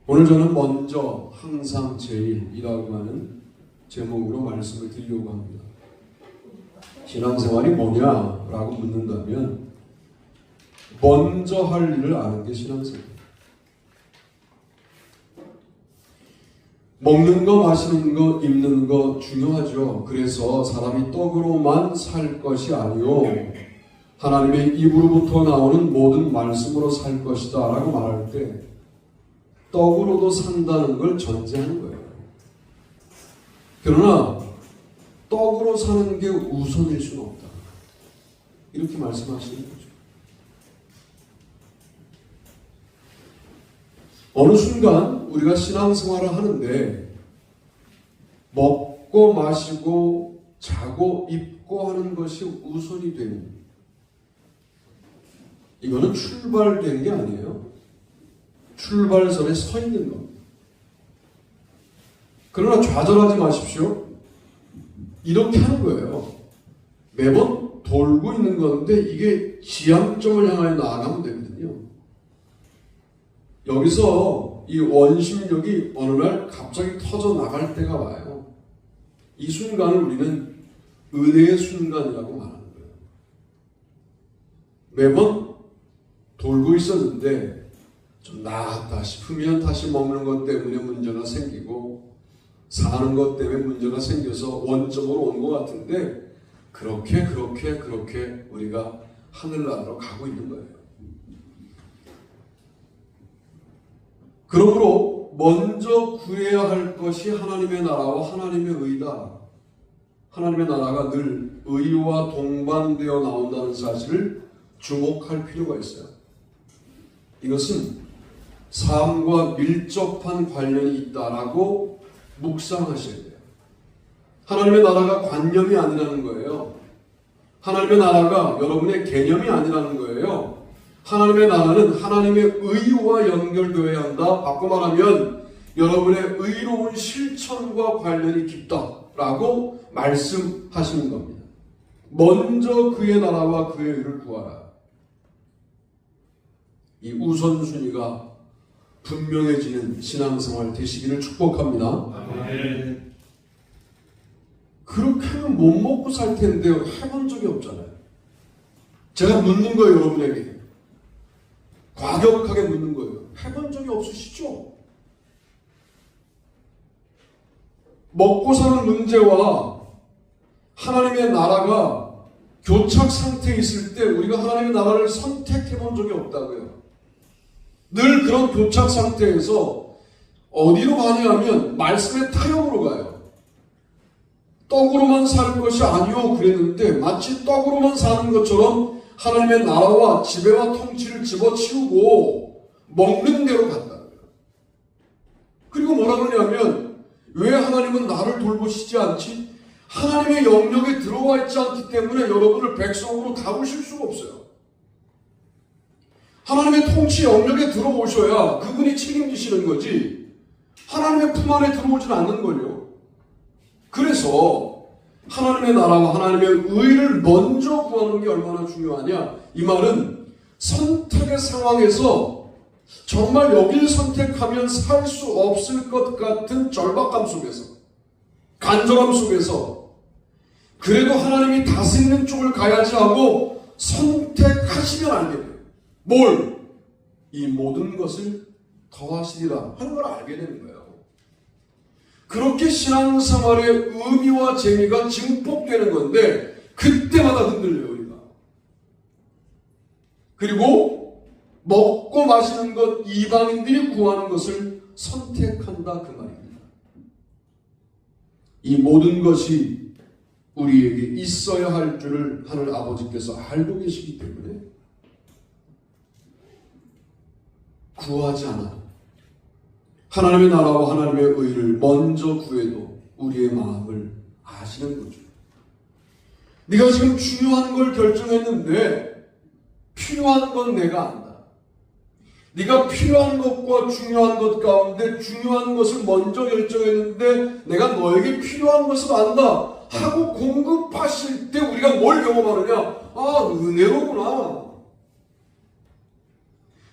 오늘 저는 먼저 항상 제일이라고 하는 제목으로 말씀을 드리려고 합니다. 신앙생활이 뭐냐라고 묻는다면 먼저 할 일을 아는 게 신앙생활. 먹는 거, 마시는 거, 입는 거 중요하죠. 그래서 사람이 떡으로만 살 것이 아니요 하나님의 입으로부터 나오는 모든 말씀으로 살 것이다 라고 말할 때 떡으로도 산다는 걸 전제하는 거예요. 그러나 떡으로 사는 게 우선일 수는 없다. 이렇게 말씀하시는 거죠. 어느 순간 우리가 신앙생활을 하는데 먹고 마시고 자고 입고 하는 것이 우선이 되는, 이거는 출발된 게 아니에요. 출발선에 서 있는 겁니다. 그러나 좌절하지 마십시오. 이렇게 하는 거예요. 매번 돌고 있는 건데 이게 지향점을 향하여 나아가면 되거든요. 여기서 이 원심력이 어느 날 갑자기 터져 나갈 때가 와요. 이 순간을 우리는 은혜의 순간이라고 말하는 거예요. 매번 돌고 있었는데 좀 나았다 싶으면 다시 먹는 것 때문에 문제가 생기고 사는 것 때문에 문제가 생겨서 원점으로 온 것 같은데 그렇게 우리가 하늘나라로 가고 있는 거예요. 그러므로 먼저 구해야 할 것이 하나님의 나라와 하나님의 의다. 하나님의 나라가 늘 의와 동반되어 나온다는 사실을 주목할 필요가 있어요. 이것은 삶과 밀접한 관련이 있다라고 묵상하셔야 돼요. 하나님의 나라가 관념이 아니라는 거예요. 하나님의 나라가 여러분의 개념이 아니라는 거예요. 하나님의 나라는 하나님의 의와 연결되어야 한다. 바꿔 말하면 여러분의 의로운 실천과 관련이 깊다라고 말씀하시는 겁니다. 먼저 그의 나라와 그의 의를 구하라. 이 우선순위가 분명해지는 신앙생활 되시기를 축복합니다. 아멘. 그렇게 하면 못 먹고 살 텐데요. 해본 적이 없잖아요. 제가 묻는 거예요, 여러분에게. 과격하게 묻는 거예요. 해본 적이 없으시죠? 먹고 사는 문제와 하나님의 나라가 교착 상태에 있을 때 우리가 하나님의 나라를 선택해 본 적이 없다고요. 늘 그런 교착 상태에서 어디로 가냐면 말씀의 타협으로 가요. 떡으로만 살 것이 아니오 그랬는데 마치 떡으로만 사는 것처럼 하나님의 나라와 지배와 통치를 집어치우고 먹는 대로 간다. 그리고 뭐라 그러냐면 왜 하나님은 나를 돌보시지 않지? 하나님의 영역에 들어와 있지 않기 때문에 여러분을 백성으로 다루실 수가 없어요. 하나님의 통치 영역에 들어오셔야 그분이 책임지시는 거지 하나님의 품 안에 들어오진 않는 거예요. 그래서 하나님의 나라와 하나님의 의를 먼저 구하는 게 얼마나 중요하냐. 이 말은 선택의 상황에서 정말 여길 선택하면 살 수 없을 것 같은 절박감 속에서, 간절함 속에서 그래도 하나님이 다스리는 쪽을 가야지 하고 선택하시면 알게 돼요. 뭘? 이 모든 것을 더하시리라 하는 걸 알게 되는 거예요. 그렇게 신앙생활의 의미와 재미가 증폭되는 건데 그때마다 흔들려요, 우리가. 그리고 먹고 마시는 것, 이방인들이 구하는 것을 선택한다 그 말입니다. 이 모든 것이 우리에게 있어야 할 줄을 하늘 아버지께서 알고 계시기 때문에 구하지 않아. 하나님의 나라와 하나님의 의를 먼저 구해도 우리의 마음을 아시는 거죠. 네가 지금 중요한 걸 결정했는데 필요한 건 내가 안다. 네가 필요한 것과 중요한 것 가운데 중요한 것을 먼저 결정했는데 내가 너에게 필요한 것을 안다 하고 공급하실 때 우리가 뭘 경험하느냐? 아, 은혜로구나.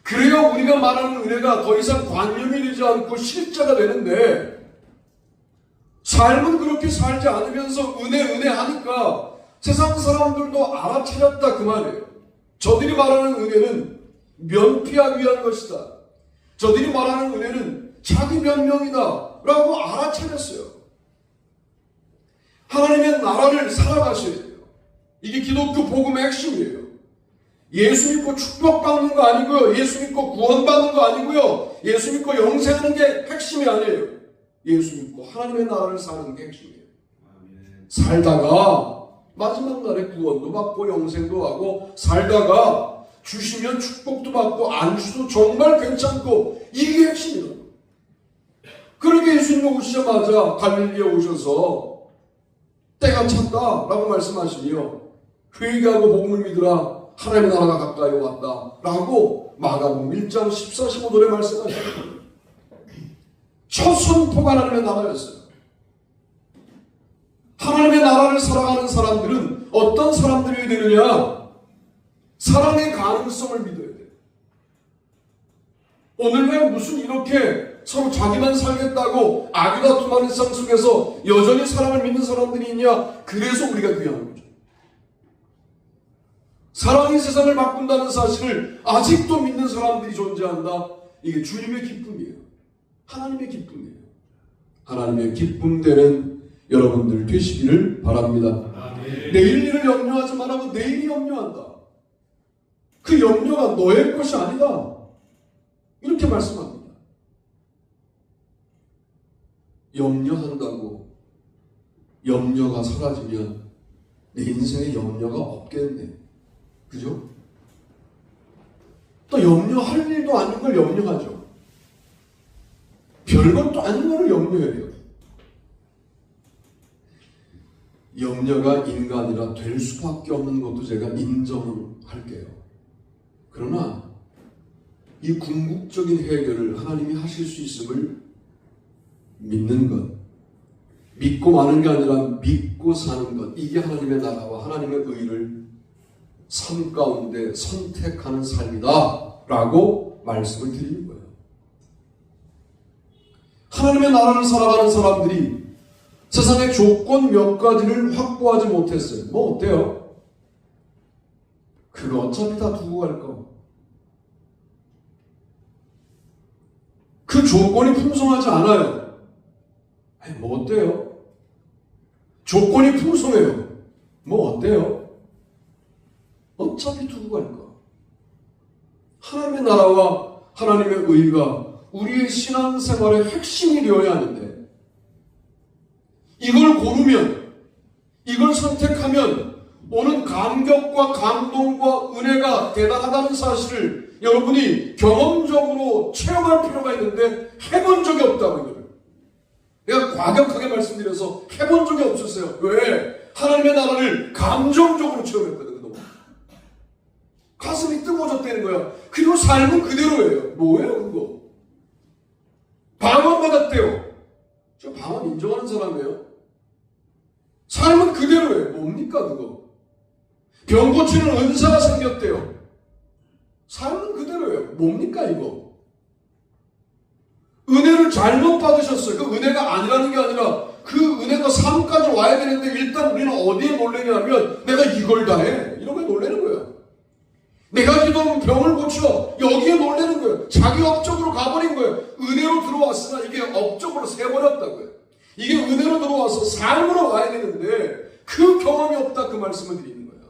그래야 우리가 말하는 은혜가 더 이상 관념이 되지 않고 실제가 되는데, 삶은 그렇게 살지 않으면서 은혜 하니까 세상 사람들도 알아차렸다 그 말이에요. 저들이 말하는 은혜는 면피하기 위한 것이다. 저들이 말하는 은혜는 자기 변명이다 라고 알아차렸어요. 하나님의 나라를 살아가셔야 돼요. 이게 기독교 복음의 핵심이에요. 예수 믿고 축복받는 거 아니고요. 예수 믿고 구원받는 거 아니고요. 예수 믿고 영생하는 게 핵심이 아니에요. 예수 믿고 하나님의 나라를 사는 게 핵심이에요. 살다가 마지막 날에 구원도 받고 영생도 하고, 살다가 주시면 축복도 받고 안 주셔도 정말 괜찮고, 이게 핵심이다. 그렇게 예수님 오시자마자 갈릴리에 오셔서 때가 찼다라고 말씀하시며 회개하고 복음을 믿으라, 하나님의 나라가 가까이 왔다라고 마가복음 1장 14, 15절에 말씀하셨습니다. 첫 선포가 하나님의 나라였어요. 하나님의 나라를 살아가는 사람들은 어떤 사람들이 되느냐? 사랑의 가능성을 믿어야 돼요. 오늘 왜 무슨 이렇게 서로 자기만 살겠다고 아귀다툼하는 세상 속에서 여전히 사랑을 믿는 사람들이 있냐? 그래서 우리가 귀한 거죠. 사랑이 세상을 바꾼다는 사실을 아직도 믿는 사람들이 존재한다. 이게 주님의 기쁨이에요. 하나님의 기쁨이에요. 하나님의 기쁨 되는 여러분들 되시기를 바랍니다. 내일 일을 염려하지 말라고 내일이 염려한다. 그 염려가 너의 것이 아니다. 이렇게 말씀합니다. 염려한다고 염려가 사라지면 내 인생에 염려가 없겠네. 그죠? 또 염려할 일도 아닌 걸 염려하죠. 별것도 아닌 걸 염려해요. 염려가 인간이라 될 수밖에 없는 것도 제가 인정할게요. 그러나 이 궁극적인 해결을 하나님이 하실 수 있음을 믿는 것, 믿고 마는 게 아니라 믿고 사는 것, 이게 하나님의 나라와 하나님의 의를 삶 가운데 선택하는 삶이다 라고 말씀을 드리는 거예요. 하나님의 나라를 살아가는 사람들이 세상의 조건 몇 가지를 확보하지 못했어요. 뭐 어때요? 그거 어차피 다 두고 갈 거. 그 조건이 풍성하지 않아요. 아니, 뭐 어때요? 조건이 풍성해요. 뭐 어때요? 어차피 두고 갈 거. 하나님의 나라와 하나님의 의가 우리의 신앙생활의 핵심이 되어야 하는데, 이걸 고르면, 이걸 선택하면 오는 감격과 감동과 은혜가 대단하다는 사실을 여러분이 경험적으로 체험할 필요가 있는데 해본 적이 없다고. 이거를 내가 과격하게 말씀드려서 해본 적이 없었어요. 왜? 하나님의 나라를 감정적으로 체험했거든. 그동안 가슴이 뜨거워졌다는 거야. 그리고 삶은 그대로예요. 뭐예요 그거? 방언받았대요. 저 방언 인정하는 사람이에요. 삶은 그대로예요. 뭡니까 그거? 병 고치는 은사가 생겼대요. 삶은 그대로예요. 뭡니까 이거? 은혜를 잘못 받으셨어요. 그 은혜가 아니라는 게 아니라 그 은혜가 삶까지 와야 되는데 일단 우리는 어디에 놀래냐면 내가 이걸 다 해. 이런 거에 놀래는 거예요. 내가 기도하면 병을 고쳐. 여기에 놀래는 거예요. 자기 업적으로 가버린 거예요. 은혜로 들어왔으나 이게 업적으로 새버렸다고요. 이게 은혜로 들어와서 삶으로 와야 되는데 그 경험이 없다 그 말씀을 드리는 거예요.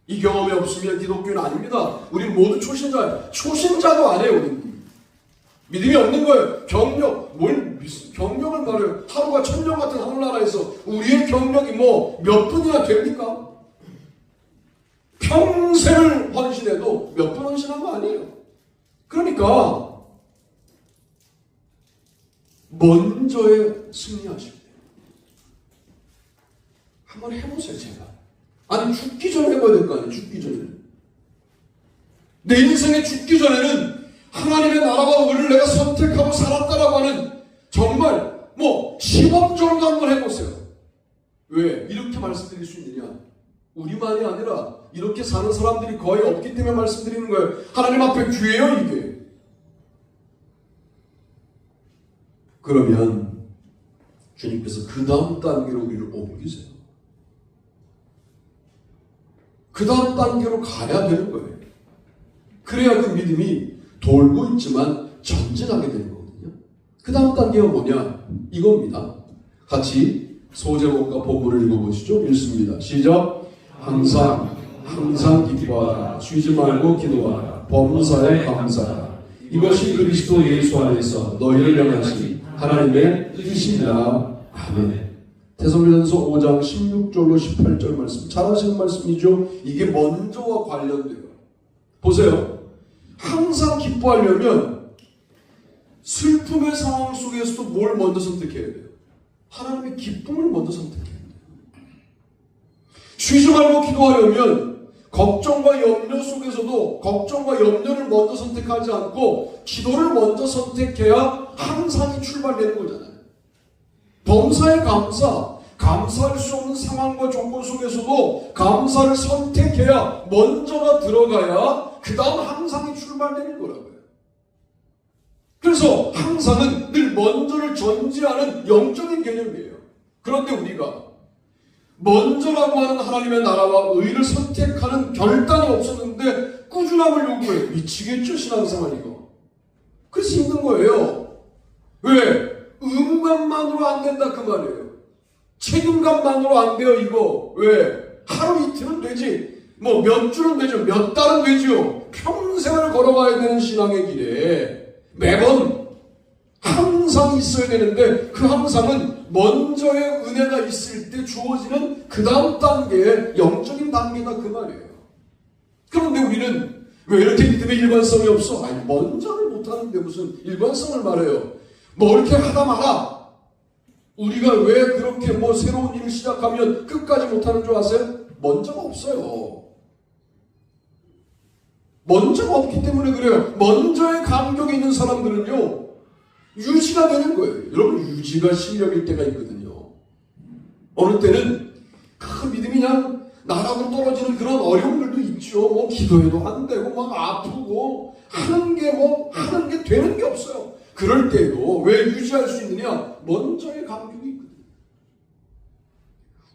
이 경험이 없으면 기독교는 아닙니다. 우린 모두 초신자예요. 초신자도 안 해요. 우린. 믿음이 없는 거예요. 경력, 경력을 말해요. 하루가 1000년 같은 하늘나라에서 우리의 경력이 뭐 몇 분이나 됩니까? 평생을 헌신해도 몇 분 헌신한 거 아니에요. 그러니까 먼저에 승리하실 때 한번 해보세요. 제가 아니 죽기 전에 해봐야 될 거 아니에요. 죽기 전에 내 인생에 죽기 전에는 하나님의 나라와 의를 내가 선택하고 살았다라고 하는 정말 뭐 시범 정도 한번 해보세요. 왜? 이렇게 말씀드릴 수 있느냐? 우리만이 아니라 이렇게 사는 사람들이 거의 없기 때문에 말씀드리는 거예요. 하나님 앞에 귀해요, 이게. 그러면 주님께서 그 다음 단계로 우리를 옮기세요. 그 다음 단계로 가야 되는 거예요. 그래야 그 믿음이 돌고 있지만 전진하게 되는 거거든요. 그 다음 단계가 뭐냐? 이겁니다. 같이 소제목과 본문을 읽어보시죠. 읽습니다. 시작. 항상 기뻐하라. 쉬지 말고 기도하라. 범사에 감사하라. 이것이 그리스도 예수 안에서 너희를 향하신 하나님의 뜻이니라. 아멘. 데살로니가서 5장 16절로 18절 말씀, 잘 아시는 말씀이죠. 이게 먼저와 관련돼요. 보세요. 항상 기뻐하려면 슬픔의 상황 속에서도 뭘 먼저 선택해야 돼요? 하나님의 기쁨을 먼저 선택해야 돼요. 쉬지 말고 기도하려면 걱정과 염려 속에서도 걱정과 염려를 먼저 선택하지 않고 기도를 먼저 선택해야 항상이 출발되는 거잖아요. 범사에 감사할 수 없는 상황과 조건 속에서도 감사를 선택해야 먼저가 들어가야 그 다음 항상이 출발되는 거라고요. 그래서 항상은 늘 먼저를 전제하는 영적인 개념이에요. 그런데 우리가 먼저라고 하는 하나님의 나라와 의를 선택하는 결단이 없었는데 꾸준함을 요구해. 미치겠죠, 신앙생활 이거. 그래서 힘든 거예요. 왜? 의무감만으로 안 된다 그 말이에요. 책임감만으로 안 돼요 이거. 왜? 하루 이틀은 되지. 뭐 몇 주는 되죠. 몇 달은 되죠. 평생을 걸어가야 되는 신앙의 길에 매번 항상 있어야 되는데 그 항상은 먼저의 은혜가 있을 때 주어지는 그 다음 단계의 영적인 단계다 그 말이에요. 그런데 우리는 왜 이렇게 믿음의 일관성이 없어? 아니 먼저를 못하는데 무슨 일관성을 말해요. 뭐 이렇게 하다 마라. 우리가 왜 그렇게 뭐 새로운 일을 시작하면 끝까지 못하는 줄 아세요? 먼저가 없어요. 먼저가 없기 때문에 그래요. 먼저의 간격이 있는 사람들은요 유지가 되는 거예요. 여러분 유지가 실력일 때가 있거든요. 어느 때는 그 믿음이 그냥 나락으로 떨어지는 그런 어려움들도 있죠. 뭐 기도해도 안 되고 막 아프고 하는 게 되는 게 없어요. 그럴 때에도 왜 유지할 수 있느냐? 먼저의 간격이 있거든요.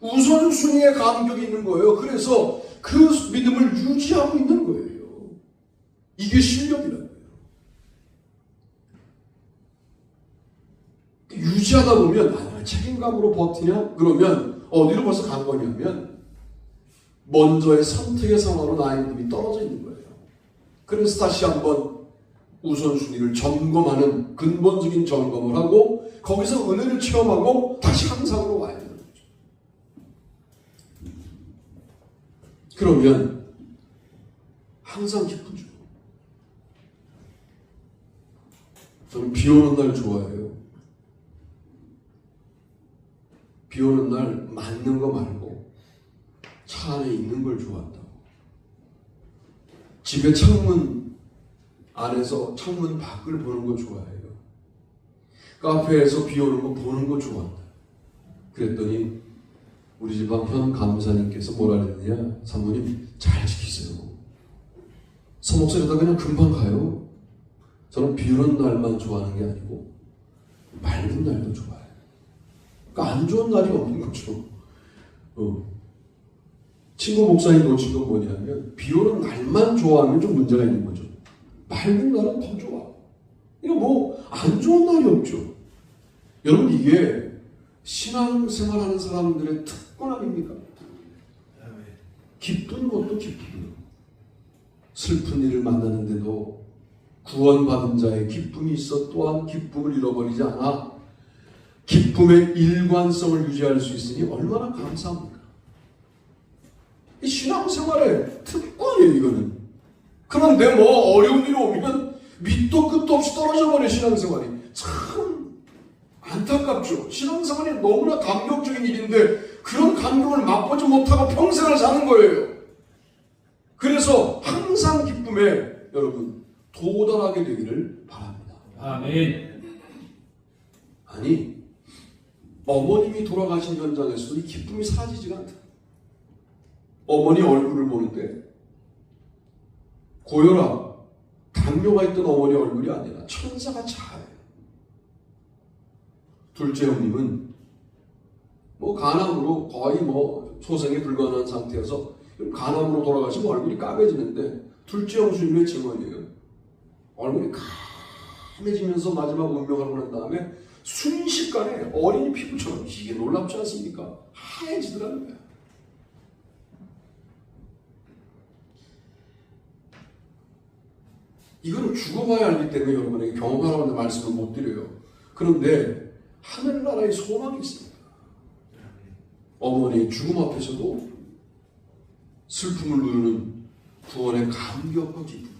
우선순위의 간격이 있는 거예요. 그래서 그 믿음을 유지하고 있는 거예요. 이게 실력이라는 거예요. 유지하다 보면 아니야 책임감으로 버티냐? 그러면 어디로 벌써 간 거냐면 먼저의 선택의 상황으로 나의 믿음이 떨어져 있는 거예요. 그래서 다시 한번 우선순위를 점검하는 근본적인 점검을 하고 거기서 은혜를 체험하고 다시 항상으로 와야 되는 거죠. 그러면 항상 기쁘죠. 저는 비 오는 날 좋아해요. 비 오는 날 맞는 거 말고 차 안에 있는 걸 좋아한다고. 집에 창문 안에서 창문 밖을 보는 거 좋아해요. 카페에서 비 오는 거 보는 거 좋아한다. 그랬더니 우리 집안 현 감사님께서 뭐라 그랬느냐? 사모님 잘 지키세요. 서목소리다 그냥 금방 가요. 저는 비 오는 날만 좋아하는 게 아니고 맑은 날도 좋아해요. 그러니까 안 좋은 날이 없는 거죠. 친구 목사님 놓친 건 뭐냐면 비 오는 날만 좋아하면 좀 문제가 있는 거죠. 맑은 날은 더 좋아. 이거 뭐 안 좋은 날이 없죠. 여러분 이게 신앙생활하는 사람들의 특권 아닙니까? 기쁜 것도 기쁘고요. 슬픈 일을 만나는데도 구원받은 자의 기쁨이 있어 또한 기쁨을 잃어버리지 않아 기쁨의 일관성을 유지할 수 있으니 얼마나 감사합니까? 이 신앙생활의 특권이에요 이거는. 그런데 뭐 어려운 일이 오면 밑도 끝도 없이 떨어져 버려 신앙생활이. 참 안타깝죠. 신앙생활이 너무나 감격적인 일인데 그런 감격을 맛보지 못하고 평생을 사는 거예요. 그래서 항상 기쁨에 여러분 도달하게 되기를 바랍니다. 아멘. 아니 어머님이 돌아가신 현장에서도 이 기쁨이 사라지지가 않다. 어머니 얼굴을 보는데 고혈압, 당뇨가 있던 어머니 얼굴이 아니라 천사가 차요. 둘째 형님은 간암으로 거의 소생에 불과한 상태여서 간암으로 돌아가시면 얼굴이 까매지는데 둘째 형수님의 증언이에요. 얼굴이 까매지면서 마지막 운명을 보낸 다음에 순식간에 어린이 피부처럼, 이게 놀랍지 않습니까? 하얘지더라는 거예요. 이거는 죽어봐야 알기 때문에 여러분에게 경험하라는 말씀을 못 드려요. 그런데 하늘나라의 소망이 있습니다. 어머니의 죽음 앞에서도 슬픔을 누르는 구원의 감격과 기쁨입니다.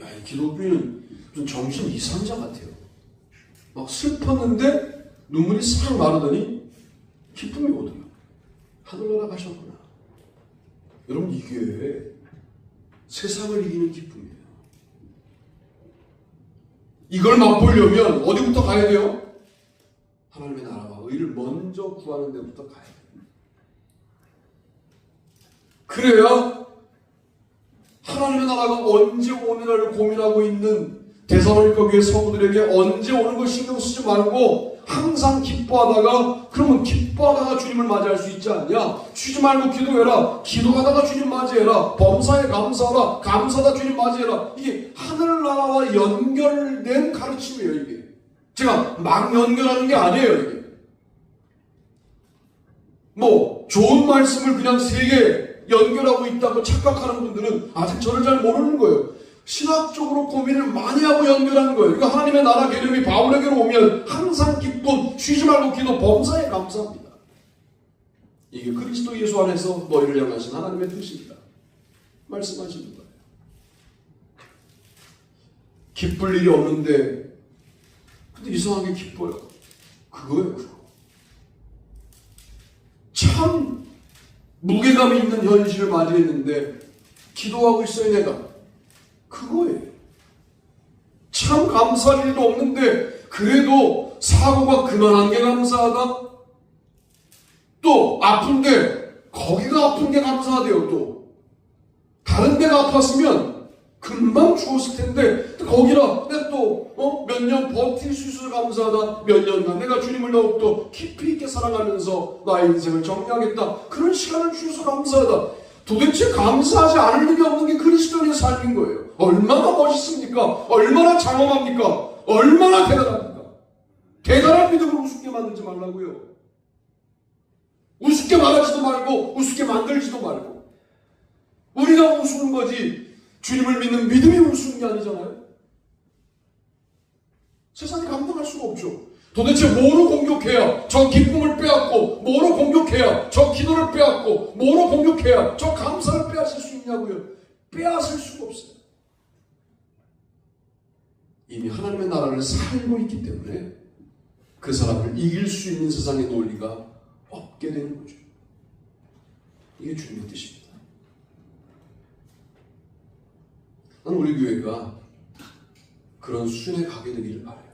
야, 이 기독교인은 좀 정신 이상자 같아요. 막 슬펐는데 눈물이 싹 마르더니 기쁨이 오더라. 하늘나라 가셨구나. 여러분, 이게 세상을 이기는 기쁨이에요. 이걸 맛보려면 어디부터 가야 돼요? 하나님의 나라와 의를 먼저 구하는 데부터 가야 돼요. 그래야 하나님의 나라가 언제 오느냐를 고민하고 있는 데살로니가 교회 성도들에게 언제 오는 걸 신경 쓰지 말고 항상 기뻐하다가, 그러면 기뻐하다가 주님을 맞이할 수 있지 않냐? 쉬지 말고 기도해라. 기도하다가 주님 맞이해라. 범사에 감사하라. 감사하다 주님 맞이해라. 이게 하늘나라와 연결된 가르침이에요. 이게 제가 막 연결하는 게 아니에요. 이게 좋은 말씀을 그냥 세게 연결하고 있다고 착각하는 분들은 아직 저를 잘 모르는 거예요. 신학적으로 고민을 많이 하고 연결하는 거예요. 그러니까 하나님의 나라 개념이 바울에게로 오면 항상 기쁨, 쉬지 말고 기도, 범사에 감사합니다. 이게 그리스도 예수 안에서 너희를 향하신 하나님의 뜻입니다. 말씀하시는 거예요. 기쁠 일이 없는데 근데 이상하게 기뻐요. 그거예요. 그거. 참 무게감이 있는 현실을 맞이했는데 기도하고 있어요. 내가 그거예요. 참 감사할 일도 없는데 그래도 사고가 그만한 게 감사하다. 또 아픈데 거기가 아픈 게 감사하대요. 또 다른 데가 아팠으면 금방 죽었을 텐데 거기라 내가 또 몇 년 버틸 수 있어서 감사하다. 몇 년간 내가 주님을 더욱더 깊이 있게 사랑하면서 나의 인생을 정리하겠다. 그런 시간을 주셔서 감사하다. 도대체 감사하지 않을 일이 없는 게 그리스도인의 삶인 거예요. 얼마나 멋있습니까? 얼마나 장엄합니까? 얼마나 대단합니까? 대단한 믿음을 우습게 만들지 말라고요. 우습게 말하지도 말고 우습게 만들지도 말고. 우리가 우스운 거지 주님을 믿는 믿음이 우스운 게 아니잖아요. 세상에 감당할 수가 없죠. 도대체 뭐로 공격해야 저 기쁨을 빼앗고, 뭐로 공격해야 저 기도를 빼앗고, 뭐로 공격해야 저 감사를 빼앗을 수 있냐고요. 빼앗을 수가 없어요. 이미 하나님의 나라를 살고 있기 때문에 그 사람을 이길 수 있는 세상의 논리가 없게 되는 거죠. 이게 주님의 뜻입니다. 나는 우리 교회가 그런 수준에 가게 되기를 바라요.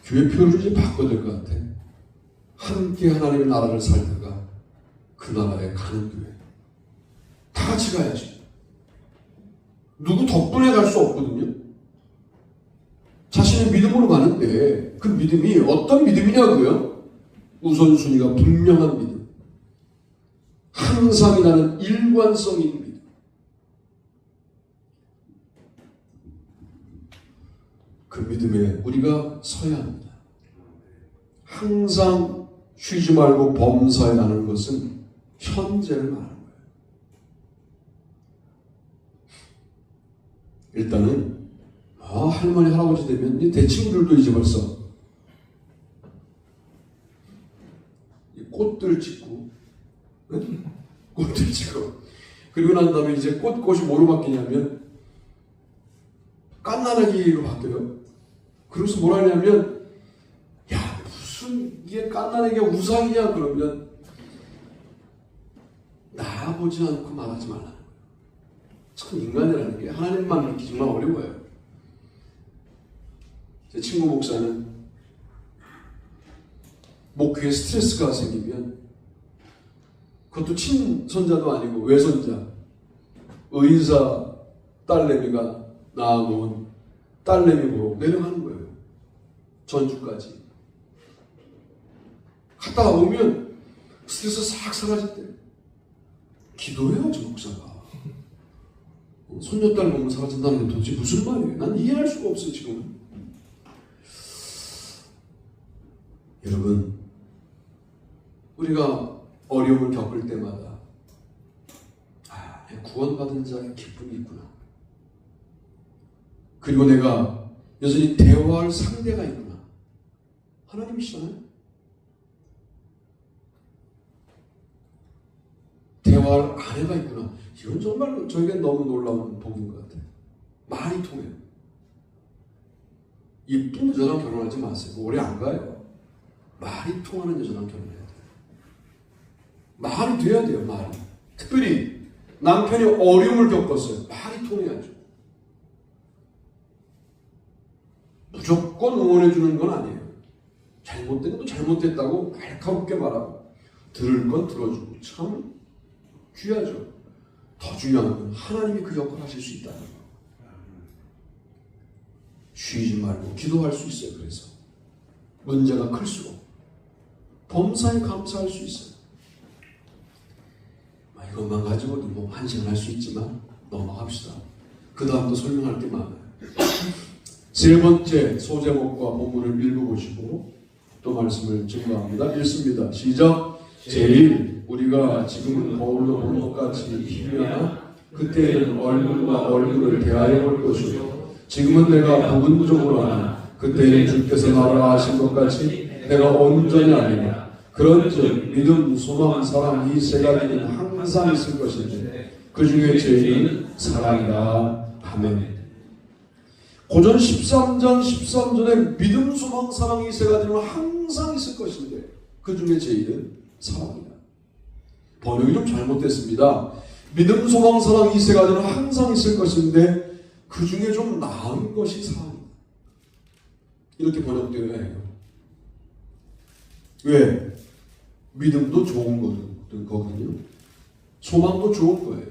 교회 표를 이제 바꿔야 될 것 같아. 함께 하나님의 나라를 살다가 그 나라에 가는 교회. 다 같이 가야지. 누구 덕분에 갈 수 없거든요. 자신의 믿음으로 가는데 그 믿음이 어떤 믿음이냐고요? 우선순위가 분명한 믿음. 항상 일하는 일관성 있는 믿음. 그 믿음에 우리가 서야 합니다. 항상 쉬지 말고 범사에 나는 것은 현재를 말하는 거예요. 일단은 할머니 할아버지 되면 이 대친구들도 이제 벌써 꽃들 짓고 꽃들 짓고 그리고 난 다음에 이제 꽃이 뭐로 바뀌냐면 깐나라기로 바뀌어요. 그래서 뭐라 하냐면 야 무슨 이게 깐나라기가 우상이냐 그러면 나아보지 않고 말하지 말라는 거예요. 참 인간이라는 게 하나님만 믿기 정말 어려워요. 제 친구 목사는 목회에 스트레스가 생기면 그것도 친손자도 아니고 외손자 의사 딸내미가 낳아놓은 딸내미 보러 내려가는 거예요. 전주까지. 갔다 오면 스트레스 싹 사라졌대요. 기도해요, 저 목사가. 손녀딸 보면 사라진다는 게 도대체 무슨 말이에요? 난 이해할 수가 없어요, 지금. 여러분, 우리가 어려움을 겪을 때마다 구원받은 자의 기쁨이 있구나. 그리고 내가 여전히 대화할 상대가 있구나. 하나님이시잖아요. 대화할 아내가 있구나. 이건 정말 저에겐 너무 놀라운 복인 것 같아요. 말이 통해요. 이쁜 여자랑 결혼하지 마세요. 오래 안 가요. 말이 통하는 여자랑 결혼해야 돼요. 말이 돼야 돼요. 말이. 특별히 남편이 어려움을 겪었어요. 말이 통해야죠. 무조건 응원해주는 건 아니에요. 잘못된 것도 잘못됐다고 날카롭게 말하고 들을 건 들어주고 참 귀하죠. 더 중요한 건 하나님이 그 역할을 하실 수 있다는 거. 쉬지 말고 기도할 수 있어요. 그래서 문제가 클수록 범사에 감사할 수 있어요. 이것만 가지고도 뭐 한 시간 할 수 있지만 넘어갑시다. 그 다음도 설명할 게 많아요. 세 번째 소제목과 본문을 읽어보시고 또 말씀을 증거합니다. 읽습니다. 시작. 제일 우리가 지금은 거울로 보는 것 같이 희미하나 그때에는 얼굴과 얼굴을 대하여 볼 것이요 지금은 내가 부분적으로 하나 그때에는 주께서 나를 아신 것 같이 내가 온전히 아니라 그런즉 믿음, 소망, 사랑 이 세 가지는 항상 있을 것인데 그 중에 제일은 사랑이다. 아멘. 고전 13장 13절에 믿음, 소망, 사랑 이 세 가지는 항상 있을 것인데 그 중에 제일은 사랑이다. 번역이 좀 잘못됐습니다. 믿음, 소망, 사랑 이 세 가지는 항상 있을 것인데 그 중에 좀 나은 것이 사랑이다. 이렇게 번역되어야 해요. 왜? 믿음도 좋은 거거든요. 소망도 좋은 거예요.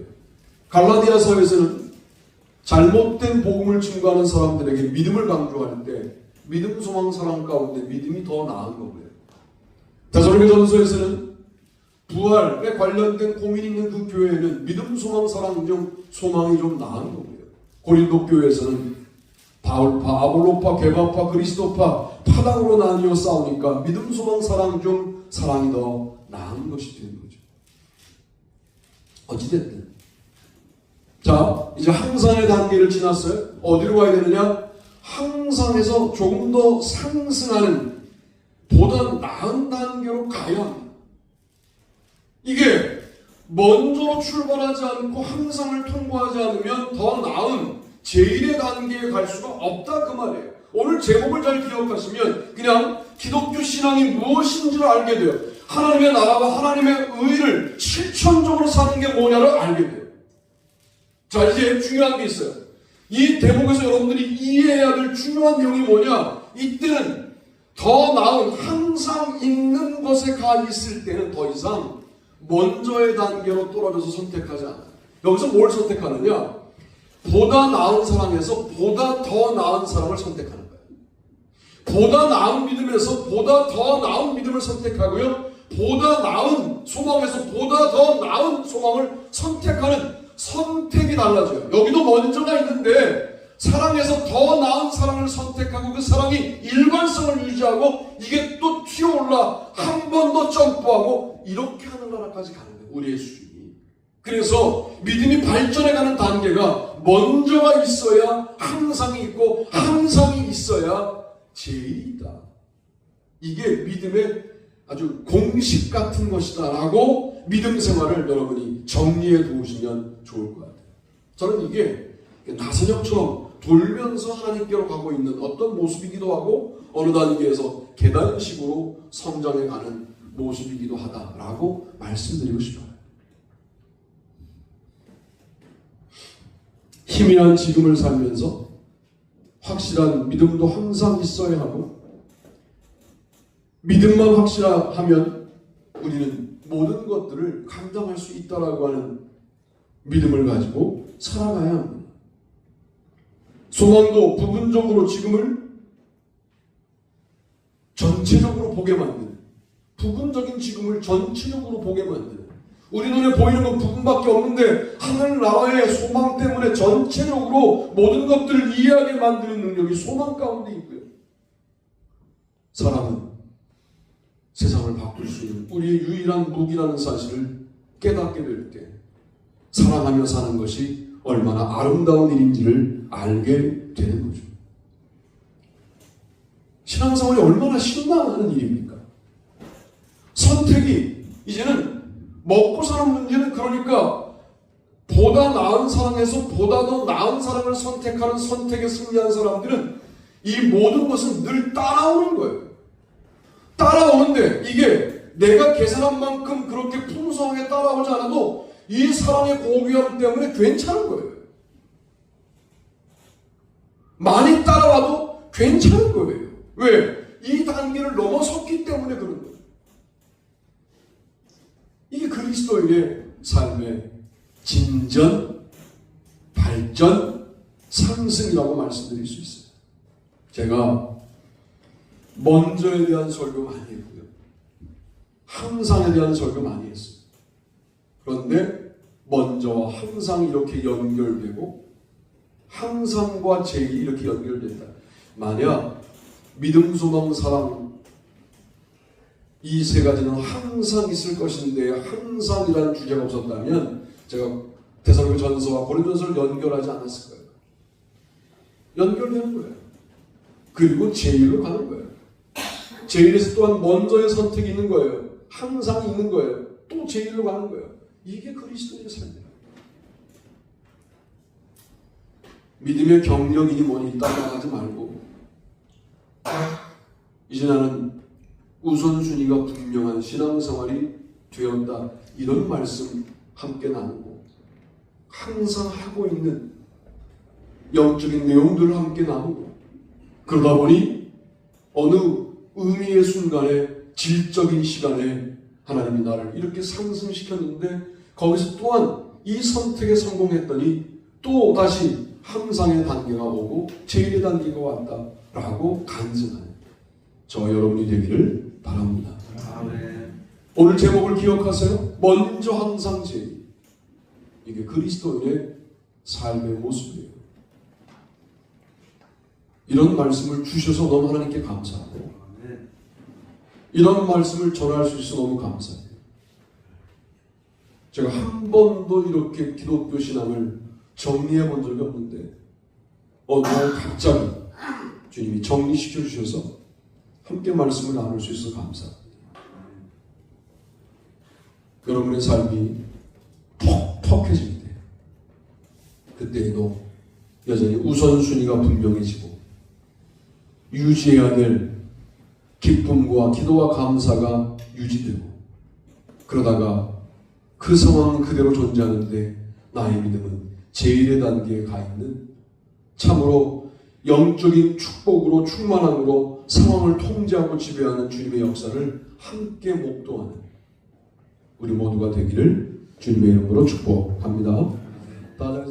갈라디아서에서는 잘못된 복음을 증거하는 사람들에게 믿음을 강조할 때 믿음, 소망, 사랑 가운데 믿음이 더 나은 거고요. 데살로니가전서에서는 부활에 관련된 고민이 있는 그 교회에는 믿음, 소망, 사랑 중 소망이 좀 나은 거고요. 고린도 교회에서는 바울파, 아볼로파, 게바파, 그리스도파 파당으로 나뉘어 싸우니까 믿음, 소망, 사랑 중 사랑이 더 나은 것이 되는 거죠. 어찌됐든 자, 이제 항상의 단계를 지났어요. 어디로 가야 되느냐? 항상에서 조금 더 상승하는 보다 나은 단계로 가야 합니다. 이게 먼저 출발하지 않고 항상을 통과하지 않으면 더 나은 제1의 단계에 갈 수가 없다 그 말이에요. 오늘 제목을 잘 기억하시면 그냥 기독교 신앙이 무엇인지를 알게 돼요. 하나님의 나라와 하나님의 의를 실천적으로 사는 게 뭐냐를 알게 돼요. 자, 이제 중요한 게 있어요. 이 대목에서 여러분들이 이해해야 될 중요한 내용이 뭐냐? 이때는 더 나은 항상 있는 것에 가 있을 때는 더 이상 먼저의 단계로 떨어져서 선택하지 않아요. 여기서 뭘 선택하느냐? 보다 나은 사랑에서 보다 더 나은 사랑을 선택하는 거예요. 보다 나은 믿음에서 보다 더 나은 믿음을 선택하고요. 보다 나은 소망에서 보다 더 나은 소망을 선택하는 선택이 달라져요. 여기도 먼저가 있는데 사랑에서 더 나은 사랑을 선택하고 그 사랑이 일관성을 유지하고 이게 또 튀어올라 한 번 더 점프하고 이렇게 하늘나라까지 가는 거예요. 우리의 수준이. 그래서 믿음이 발전해가는 단계가 먼저가 있어야 항상이 있고 항상이 있어야 제일이다. 이게 믿음의 아주 공식 같은 것이다 라고 믿음 생활을 여러분이 정리해 두시면 좋을 것 같아요. 저는 이게 나선형처럼 돌면서 하나님께로 가고 있는 어떤 모습이기도 하고 어느 단계에서 계단식으로 성장해 가는 모습이기도 하다라고 말씀드리고 싶어요. 희미한 지금을 살면서 확실한 믿음도 항상 있어야 하고 믿음만 확실하면 우리는 모든 것들을 감당할 수 있다라고 하는 믿음을 가지고 살아가야 합니다. 소망도 부분적으로 지금을 전체적으로 보게 만드는, 부분적인 지금을 전체적으로 보게 만드는, 우리 눈에 보이는 건 부분밖에 없는데 하늘나라의 소망 때문에 전체적으로 모든 것들을 이해하게 만드는 능력이 소망 가운데 있고요. 사람은 세상을 바꿀 수 있는 우리의 유일한 무기라는 사실을 깨닫게 될 때 사랑하며 사는 것이 얼마나 아름다운 일인지를 알게 되는 거죠. 신앙생활이 얼마나 신나는 일입니까? 선택이 이제는 먹고 사는 문제는 그러니까 보다 나은 사랑에서 보다 더 나은 사랑을 선택하는 선택에 승리한 사람들은 이 모든 것은 늘 따라오는 거예요. 따라오는데 이게 내가 계산한 만큼 그렇게 풍성하게 따라오지 않아도 이 사랑의 고귀함 때문에 괜찮은 거예요. 많이 따라와도 괜찮은 거예요. 왜? 이 단계를 넘어섰기 때문에 그런 거예요. 이게 그리스도인의 삶의 진전, 발전, 상승이라고 말씀드릴 수 있어요. 제가 먼저에 대한 설교 많이 했고요. 항상에 대한 설교 많이 했어요. 그런데 먼저와 항상 이렇게 연결되고 항상과 제일이 이렇게 연결된다. 만약 믿음, 소망, 사랑 이 세 가지는 항상 있을 것인데 항상이라는 주제가 없었다면 제가 데살로니가전서와 고린도전서를 연결하지 않았을 거예요. 연결되는 거예요. 그리고 제일로 가는 거예요. 제일에서 또한 먼저의 선택이 있는 거예요. 항상 있는 거예요. 또 제일로 가는 거예요. 이게 그리스도의 삶이에요. 믿음의 경력이니 뭐니 따라가지 말고 이제 나는 우선순위가 분명한 신앙생활이 되었다. 이런 말씀 함께 나누고 항상 하고 있는 영적인 내용들을 함께 나누고 그러다 보니 어느 의미의 순간에 질적인 시간에 하나님이 나를 이렇게 상승시켰는데 거기서 또한 이 선택에 성공했더니 또 다시 항상의 단계가 오고 제일의 단계가 왔다라고 간증하는 저와 여러분이 되기를 바랍니다. 아멘. 오늘 제목을 기억하세요. 먼저 항상 제일. 이게 그리스도인의 삶의 모습이에요. 이런 말씀을 주셔서 너무 하나님께 감사하고 이런 말씀을 전할 수 있어서 너무 감사해요. 제가 한 번도 이렇게 기독교 신앙을 정리해 본 적이 없는데 어느 날 갑자기 주님이 정리시켜 주셔서 함께 말씀을 나눌 수 있어서 감사합니다. 여러분의 삶이 퍽퍽해질 때 그때에도 여전히 우선순위가 분명해지고 유지해야 될 기쁨과 기도와 감사가 유지되고 그러다가 그 상황은 그대로 존재하는데 나의 믿음은 제일의 단계에 가 있는 참으로 영적인 축복으로 충만함으로 상황을 통제하고 지배하는 주님의 역사를 함께 목도하는 우리 모두가 되기를 주님의 이름으로 축복합니다. 다